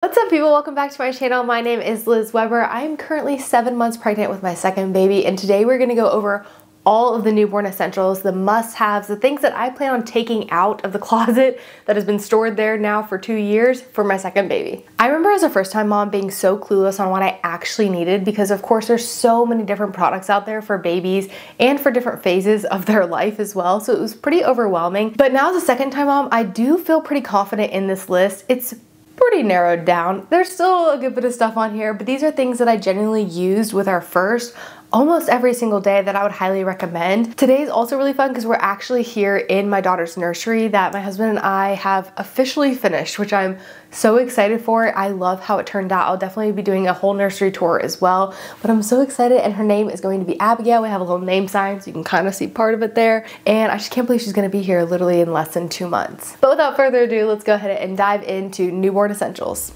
What's up, people? Welcome back to my channel. My name is Liz Weber. I am currently 7 months pregnant with my second baby, and today we're going to go over all of the newborn essentials, the must-haves, the things that I plan on taking out of the closet that has been stored there now for 2 years for my second baby. I remember as a first-time mom being so clueless on what I actually needed because of course there's so many different products out there for babies and for different phases of their life as well, so it was pretty overwhelming. But now as a second-time mom, I do feel pretty confident in this list. It's pretty narrowed down. There's still a good bit of stuff on here, but these are things that I genuinely used with our first almost every single day that I would highly recommend. Today is also really fun because we're actually here in my daughter's nursery that my husband and I have officially finished, which I'm so excited for. I love how it turned out. I'll definitely be doing a whole nursery tour as well, but I'm so excited, and her name is going to be Abigail. We have a little name sign so you can kind of see part of it there, and I just can't believe she's going to be here literally in less than 2 months. But without further ado, let's go ahead and dive into newborn essentials.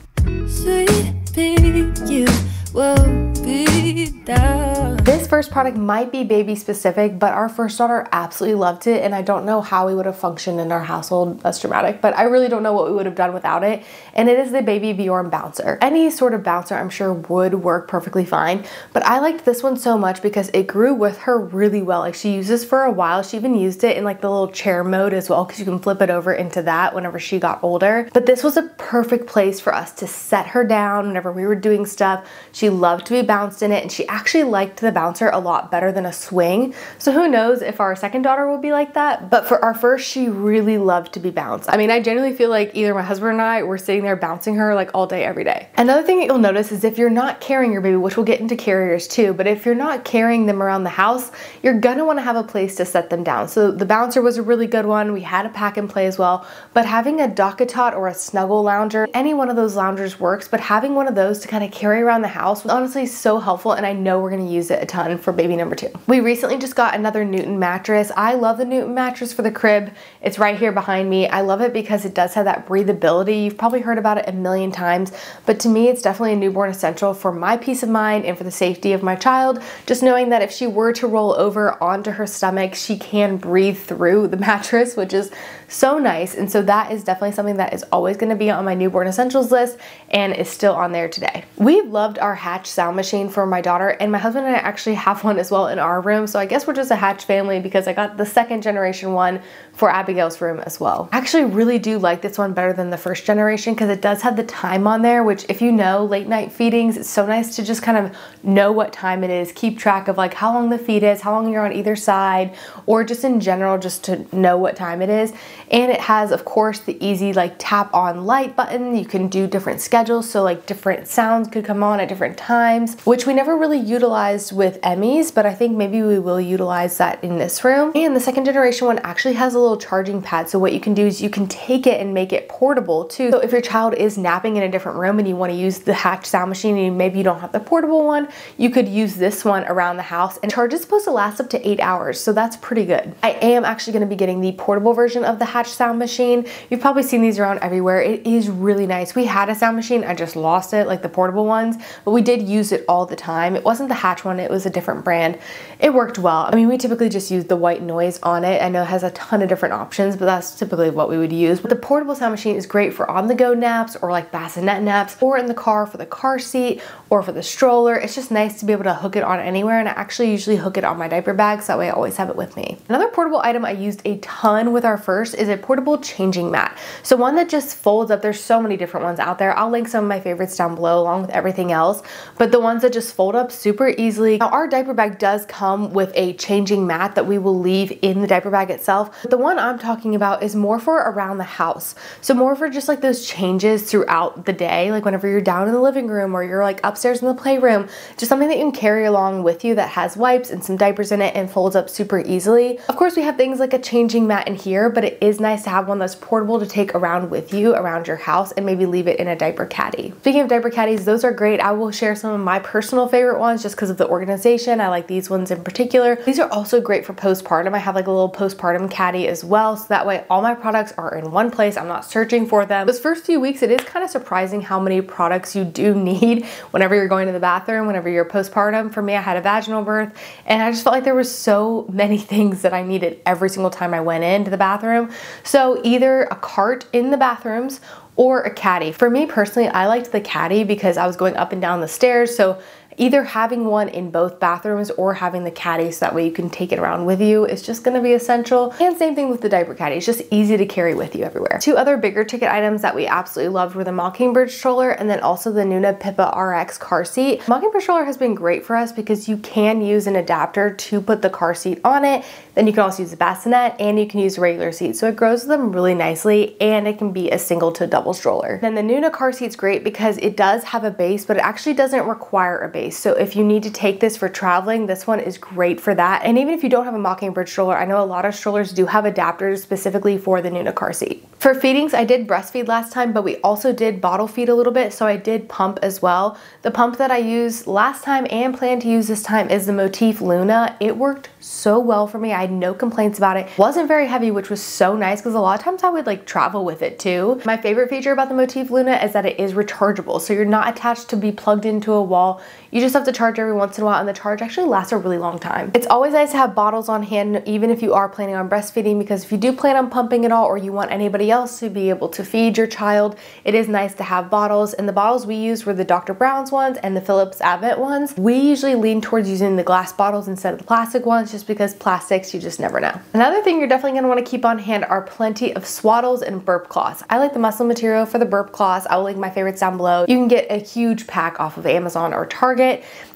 Sweet baby, you won't be down. This first product might be baby specific, but our first daughter absolutely loved it, and I don't know how we would have functioned in our household. That's dramatic, but I really don't know what we would have done without it, and it is the Baby Bjorn bouncer. Any sort of bouncer I'm sure would work perfectly fine, but I liked this one so much because it grew with her really well. Like, she used this for a while. She even used it in like the little chair mode as well because you can flip it over into that whenever she got older. But this was a perfect place for us to set her down whenever we were doing stuff. She loved to be bounced in it, and she actually liked the bouncer a lot better than a swing. So who knows if our second daughter will be like that, but for our first, she really loved to be bounced. I mean, I genuinely feel like either my husband and I were sitting there bouncing her like all day, every day. Another thing that you'll notice is if you're not carrying your baby, which we'll get into carriers too, but if you're not carrying them around the house, you're gonna wanna have a place to set them down. So the bouncer was a really good one. We had a pack and play as well, but having a DockATot or a snuggle lounger, any one of those loungers works, but having one of those to kind of carry around the house was honestly so helpful, and I know we're gonna use it a ton for baby number 2. We recently just got another Newton mattress. I love the Newton mattress for the crib. It's right here behind me. I love it because it does have that breathability. You've probably heard about it a million times, but to me, it's definitely a newborn essential for my peace of mind and for the safety of my child. Just knowing that if she were to roll over onto her stomach, she can breathe through the mattress, which is so nice. And so that is definitely something that is always going to be on my newborn essentials list and is still on there today. We've loved our Hatch sound machine for my daughter, and my husband and I actually have one as well in our room. So I guess we're just a Hatch family because I got the second generation one for Abigail's room as well. I actually really do like this one better than the first generation because it does have the time on there, which if you know late night feedings, it's so nice to just kind of know what time it is, keep track of like how long the feed is, how long you're on either side, or just in general, just to know what time it is. And it has, of course, the easy like tap on light button. You can do different schedules, so like different sounds could come on at different times, which we never really utilized with Emmy's, but I think maybe we will utilize that in this room. And the second generation one actually has a little charging pad, so what you can do is you can take it and make it portable too. So if your child is napping in a different room and you want to use the Hatch sound machine and maybe you don't have the portable one, you could use this one around the house, and charge is supposed to last up to 8 hours, so that's pretty good. I am actually going to be getting the portable version of the Hatch sound machine. You've probably seen these around everywhere. It is really nice. We had a sound machine, I just lost it, like the portable ones, but we did use it all the time. It wasn't the Hatch one, it was a different brand. It worked well. I mean, we typically just use the white noise on it. I know it has a ton of different options, but that's typically what we would use. But the portable sound machine is great for on-the-go naps or like bassinet naps, or in the car for the car seat or for the stroller. It's just nice to be able to hook it on anywhere, and I actually usually hook it on my diaper bag, so that way I always have it with me. Another portable item I used a ton with our first is a portable changing mat. So one that just folds up. There's so many different ones out there. I'll link some of my favorites down below along with everything else, but the ones that just fold up super easily. Now our diaper bag does come with a changing mat that we will leave in the diaper bag itself, but the one I'm talking about is more for around the house. So more for just like those changes throughout the day, like whenever you're down in the living room or you're like upstairs in the playroom, just something that you can carry along with you that has wipes and some diapers in it and folds up super easily. Of course, we have things like a changing mat in here, but it is nice to have one that's portable to take around with you around your house and maybe leave it in a diaper caddy. Speaking of diaper caddies, those are great. I will share some of my personal favorite ones just because of the organization. I like these ones in particular. These are also great for postpartum. I have like a little postpartum caddy as well, so that way all my products are in one place. I'm not searching for them. Those first few weeks, it is kind of surprising how many products you do need whenever you're going to the bathroom, whenever you're postpartum. For me, I had a vaginal birth, and I just felt like there was so many things that I needed every single time I went into the bathroom. So either a cart in the bathrooms or a caddy. For me personally, I liked the caddy because I was going up and down the stairs, so either having one in both bathrooms or having the caddy so that way you can take it around with you is just gonna be essential. And same thing with the diaper caddy, it's just easy to carry with you everywhere. Two other bigger ticket items that we absolutely loved were the Mockingbird stroller and then also the Nuna Pippa RX car seat. Mockingbird stroller has been great for us because you can use an adapter to put the car seat on it, then you can also use a bassinet and you can use a regular seat. So it grows them really nicely and it can be a single to double stroller. Then the Nuna car seat's great because it does have a base, but it actually doesn't require a base. So if you need to take this for traveling, this one is great for that. And even if you don't have a Mockingbird stroller, I know a lot of strollers do have adapters specifically for the Nuna car seat. For feedings, I did breastfeed last time, but we also did bottle feed a little bit, so I did pump as well. The pump that I used last time and plan to use this time is the Motif Luna. It worked so well for me. I had no complaints about it. Wasn't very heavy, which was so nice because a lot of times I would like travel with it too. My favorite feature about the Motif Luna is that it is rechargeable. So you're not attached to be plugged into a wall. You just have to charge every once in a while and the charge actually lasts a really long time. It's always nice to have bottles on hand even if you are planning on breastfeeding, because if you do plan on pumping at all or you want anybody else to be able to feed your child, it is nice to have bottles. And the bottles we used were the Dr. Brown's ones and the Philips Avent ones. We usually lean towards using the glass bottles instead of the plastic ones just because plastics, you just never know. Another thing you're definitely going to want to keep on hand are plenty of Swaddles and Burp cloths. I like the muscle material for the Burp cloths. I will link my favorites down below. You can get a huge pack off of Amazon or Target.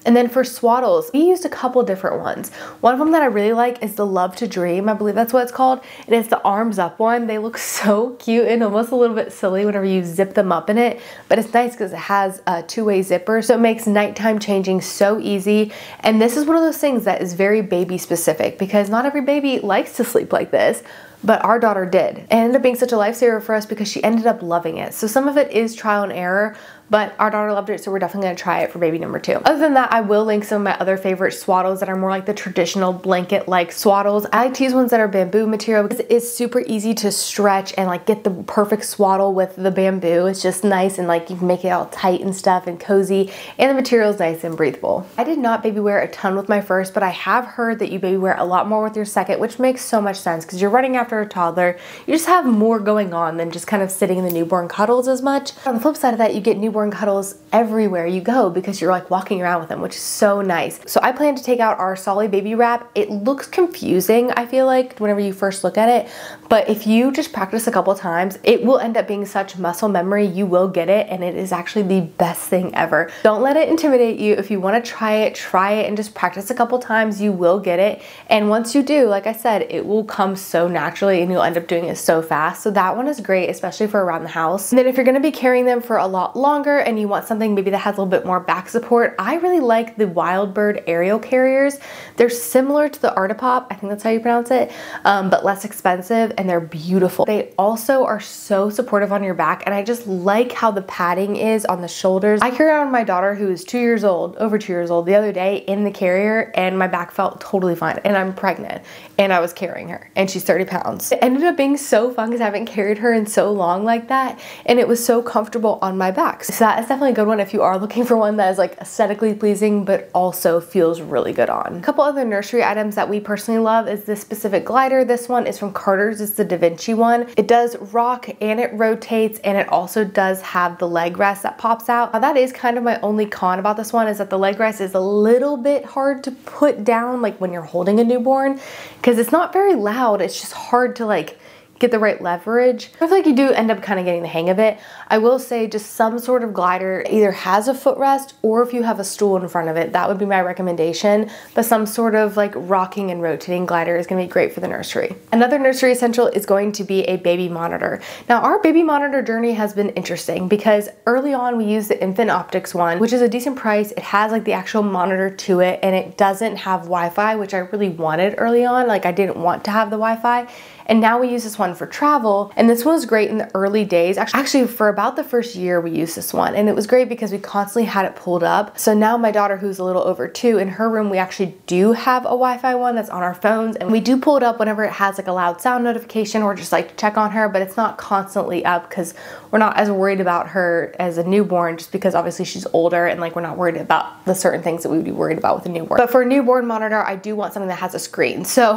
And then for Swaddles, we used a couple different ones. One of them that I really like is the Love to Dream. I believe that's what it's called. And it's the arms up one. They look so cute and almost a little bit silly whenever you zip them up in it. But it's nice because it has a two-way zipper. So it makes nighttime changing so easy. And this is one of those things that is very baby specific because not every baby likes to sleep like this. But our daughter did. It ended up being such a lifesaver for us because she ended up loving it. So some of it is trial and error, but our daughter loved it, so we're definitely gonna try it for baby number 2. Other than that, I will link some of my other favorite Swaddles that are more like the traditional blanket-like Swaddles. I like to use ones that are bamboo material because it's super easy to stretch and like get the perfect swaddle with the bamboo. It's just nice and like you can make it all tight and stuff and cozy, and the material is nice and breathable. I did not baby wear a ton with my first, but I have heard that you baby wear a lot more with your second, which makes so much sense because you're running after a toddler. You just have more going on than just kind of sitting in the newborn cuddles as much. On the flip side of that, you get newborn cuddles everywhere you go because you're like walking around with them, which is so nice. So I plan to take out our Solly baby wrap. It looks confusing, I feel like, whenever you first look at it, but if you just practice a couple times, it will end up being such muscle memory. You will get it, and it is actually the best thing ever. Don't let it intimidate you. If you want to try it and just practice a couple times. You will get it, and once you do, like I said, it will come so naturally and you'll end up doing it so fast. So that one is great, especially for around the house. And then if you're going to be carrying them for a lot longer and you want something maybe that has a little bit more back support, I really like the Wildbird aerial carriers. They're similar to the Artipop, I think that's how you pronounce it, but less expensive, and they're beautiful. They also are so supportive on your back, and I just like how the padding is on the shoulders. I carried around my daughter, who is 2 years old, over 2 years old, the other day in the carrier, and my back felt totally fine, and I'm pregnant, and I was carrying her, and she's 30 pounds. It ended up being so fun because I haven't carried her in so long like that, and it was so comfortable on my back. So that is definitely a good one if you are looking for one that is like aesthetically pleasing but also feels really good on. A couple other nursery items that we personally love is this specific glider. This one is from Carter's. It's the Da Vinci one. It does rock and it rotates, and it also does have the leg rest that pops out. Now that is kind of my only con about this one, is that the leg rest is a little bit hard to put down like when you're holding a newborn, because it's not very loud. It's just hard to like get the right leverage. I feel like you do end up kind of getting the hang of it. I will say just some sort of glider either has a footrest, or if you have a stool in front of it, that would be my recommendation. But some sort of like rocking and rotating glider is gonna be great for the nursery. Another nursery essential is going to be a baby monitor. Now our baby monitor journey has been interesting because early on we used the Infant Optics one, which is a decent price. It has like the actual monitor to it, and it doesn't have Wi-Fi, which I really wanted early on. Like I didn't want to have the Wi-Fi. And now we use this one for travel, and this one was great in the early days. Actually, for about the first year we used this one, and it was great because we constantly had it pulled up. So now my daughter, who's a little over 2, in her room we actually do have a Wi-Fi one that's on our phones, and we do pull it up whenever it has like a loud sound notification or just like to check on her, but it's not constantly up because we're not as worried about her as a newborn, just because obviously she's older and like we're not worried about the certain things that we would be worried about with a newborn. But for a newborn monitor, I do want something that has a screen. So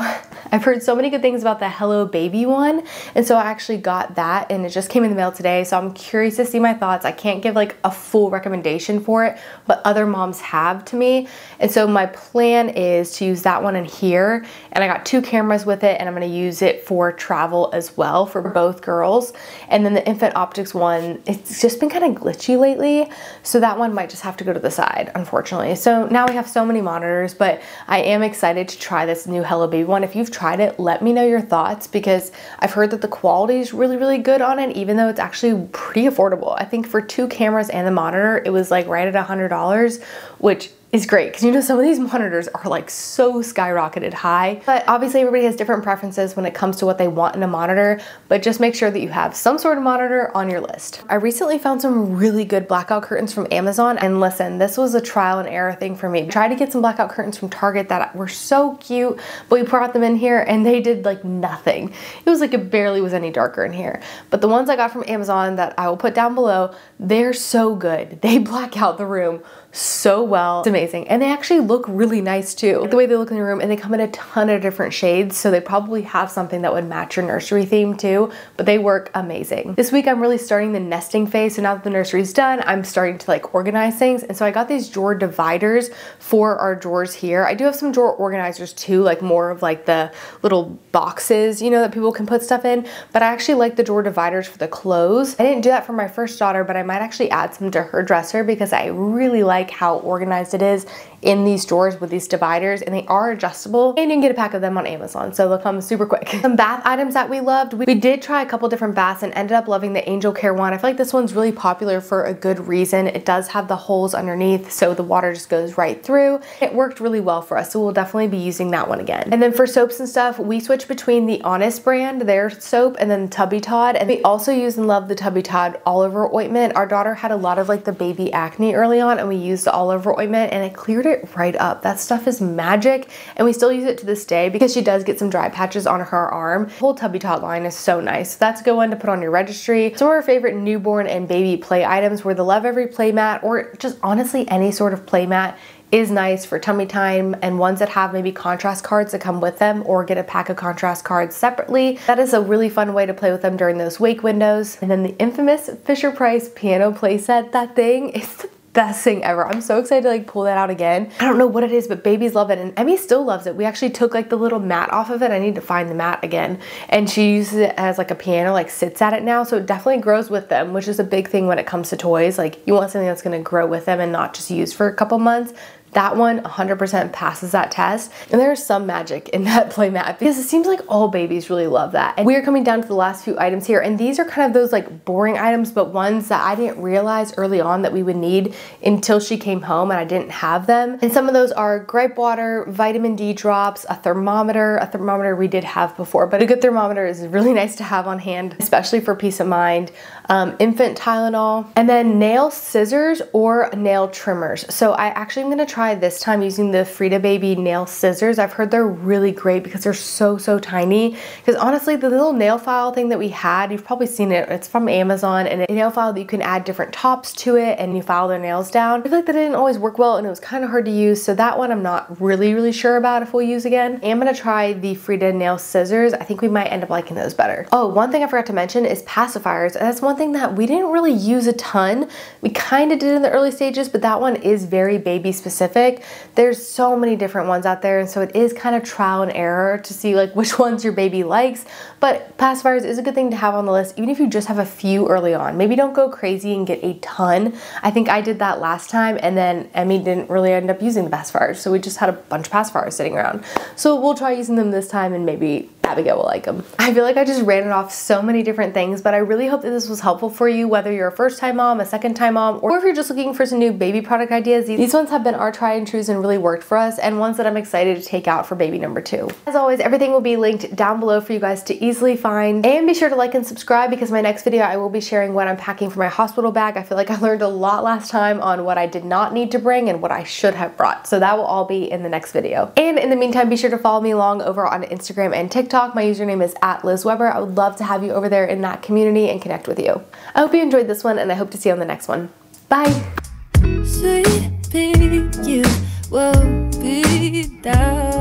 I've heard so many good things about the Hello Hello Baby one. And so I actually got that and it just came in the mail today. So I'm curious to see my thoughts. I can't give like a full recommendation for it, but other moms have to me. And so my plan is to use that one in here. And I got 2 cameras with it and I'm gonna use it for travel as well for both girls. And then the Infant Optics one, it's just been kind of glitchy lately. So that one might just have to go to the side, unfortunately. So now we have so many monitors, but I am excited to try this new Hello Baby one. If you've tried it, let me know your thoughts because I've heard that the quality is really, really good on it, even though it's actually pretty affordable. I think for 2 cameras and the monitor, it was like right at $100, which is great because you know some of these monitors are like so skyrocketed high. But obviously everybody has different preferences when it comes to what they want in a monitor, but just make sure that you have some sort of monitor on your list. I recently found some really good blackout curtains from Amazon, and listen, this was a trial and error thing for me. I tried to get some blackout curtains from Target that were so cute, but we brought them in here and they did like nothing. It was like it barely was any darker in here. But the ones I got from Amazon that I will put down below, they're so good. They black out the room so well. It's amazing. And they actually look really nice too. Like the way they look in the room, and they come in a ton of different shades, so they probably have something that would match your nursery theme too, but they work amazing. This week I'm really starting the nesting phase, so now that the nursery's done, I'm starting to like organize things. And so I got these drawer dividers for our drawers here. I do have some drawer organizers too, like more of like the little boxes, you know, that people can put stuff in, but I actually like the drawer dividers for the clothes. I didn't do that for my first daughter, but I might actually add some to her dresser because I really like how organized it is in these drawers with these dividers, and they are adjustable, and you can get a pack of them on Amazon, so they'll come super quick. Some bath items that we loved. We did try a couple different baths and ended up loving the Angel Care one. I feel like this one's really popular for a good reason. It does have the holes underneath, so the water just goes right through. It worked really well for us, so we'll definitely be using that one again. And then for soaps and stuff, we switched between the Honest brand, their soap, and then Tubby Todd, and we also use and love the Tubby Todd all-over ointment. Our daughter had a lot of like the baby acne early on, and we used the all-over ointment, and it cleared it right up. That stuff is magic, and we still use it to this day because she does get some dry patches on her arm. The whole Tubby Todd line is so nice. So that's a good one to put on your registry. Some of our favorite newborn and baby play items were the Love Every play mat, or just honestly any sort of play mat is nice for tummy time, and ones that have maybe contrast cards that come with them, or get a pack of contrast cards separately. That is a really fun way to play with them during those wake windows. And then the infamous Fisher-Price piano play set. That thing is the best thing ever. I'm so excited to like pull that out again. I don't know what it is, but babies love it, and Emmy still loves it. We actually took like the little mat off of it. I need to find the mat again, and she uses it as like a piano, like sits at it now, so it definitely grows with them, which is a big thing when it comes to toys. Like you want something that's going to grow with them and not just use for a couple months. That one 100% passes that test, and there's some magic in that play mat because it seems like all babies really love that. And we are coming down to the last few items here, and these are kind of those like boring items, but ones that I didn't realize early on that we would need until she came home and I didn't have them. And some of those are gripe water, vitamin D drops, a thermometer. A thermometer we did have before, but a good thermometer is really nice to have on hand, especially for peace of mind. Infant Tylenol, and then nail scissors or nail trimmers. So I actually am gonna try this time using the Frida Baby nail scissors. I've heard they're really great because they're so tiny. Because honestly, the little nail file thing that we had, you've probably seen it, it's from Amazon, and a nail file that you can add different tops to it and you file their nails down. I feel like that didn't always work well, and it was kind of hard to use, so that one I'm not really sure about if we'll use again. I'm gonna try the Frida nail scissors. I think we might end up liking those better. Oh, one thing I forgot to mention is pacifiers, and that's one thing that we didn't really use a ton. We kind of did in the early stages, but that one is very baby specific. There's so many different ones out there, and so it is kind of trial and error to see like which ones your baby likes. But pacifiers is a good thing to have on the list, even if you just have a few early on. Maybe don't go crazy and get a ton. I think I did that last time, and then Emmy didn't really end up using the pacifiers, so we just had a bunch of pacifiers sitting around. So we'll try using them this time, and maybe Abigail will like them. I feel like I just ran it off so many different things, but I really hope that this was helpful for you, whether you're a first-time mom, a second-time mom, or if you're just looking for some new baby product ideas. These ones have been our tried and trues and really worked for us, and ones that I'm excited to take out for baby number 2. As always, everything will be linked down below for you guys to easily find, and be sure to like and subscribe because my next video I will be sharing what I'm packing for my hospital bag. I feel like I learned a lot last time on what I did not need to bring and what I should have brought, so that will all be in the next video. And in the meantime, be sure to follow me along over on Instagram and TikTok. My username is @LizWeber. I would love to have you over there in that community and connect with you. I hope you enjoyed this one, and I hope to see you on the next one. Bye! Sweet baby, you will be down.